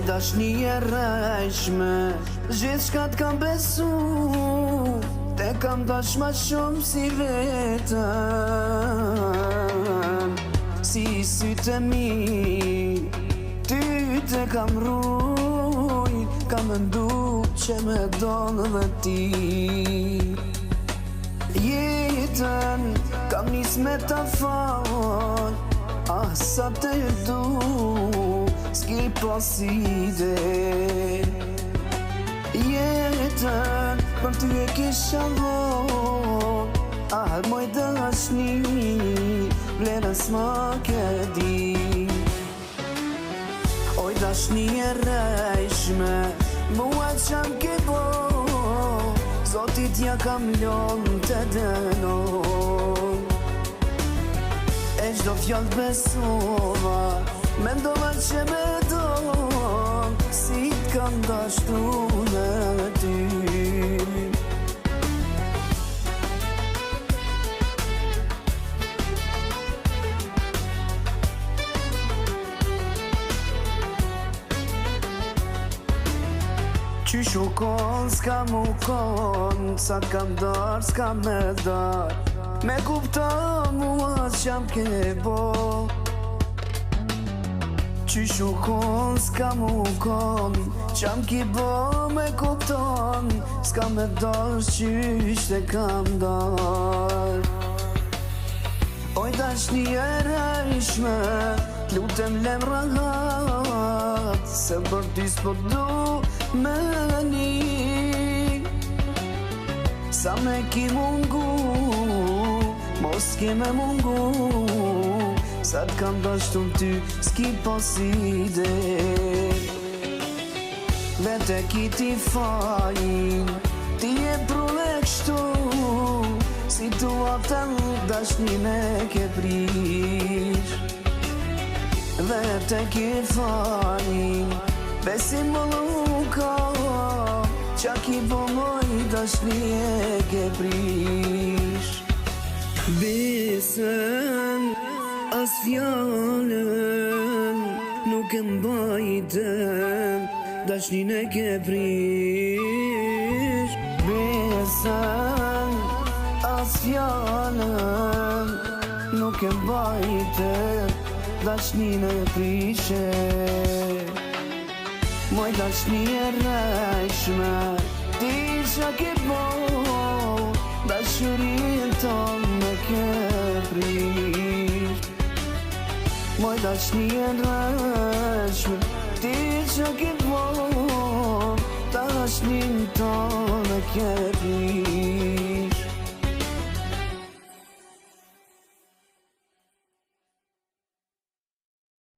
Dashni e rrejshme, gjithë shka t'kam besu, te kam dash ma shumë si vetën. Si sytë e mi, ty te kam rruj, kam mëndu që me donë dhe ti. Jetën kam nis me ta fal, ah sa te du, s'ki poside. Jetën për ty e kisha dhon, ah moj dashni, vlerën s'ma ke di. Oj dashni e rrejshme, mua qam ke bo, Zotit ja kam lon të dënon. E qdo fjallë besova, mendova që me don, si t'kam dashtu në ty. Qysh u kon, s'ka mu kon, sa t'kam dar, s'ka me dar, me kupta mua qam ke bo. Qysh u kon, s'ka mu kon, qam ki bo me kupton, s'ka me dar qysh te kam dar. Oj dashni e rrejshme, lutem lem rahat, se për ty s'po du me një. Sa me ki mungu, mos ki me mungu, sa t'kam dashtu ty s'ki poside. Vete ki ti fajin, ti e prule kështu, si tu atën dashnin e ke prish. Vete ki fajin, besim më luka, qa ki bo moj dashni e ke prish. Besën, as fjallën, nuk e mbajtëm, dashnin e ke prish. Besën, as fjallën, nuk e mbajtëm, dashnin e prishe. Moj dashni e rrejshme, ti qa ke bo, dashurin ton me ke prish. Moj dashni e rrejshme, ti qa ke bo, dashnin ton me ke prish.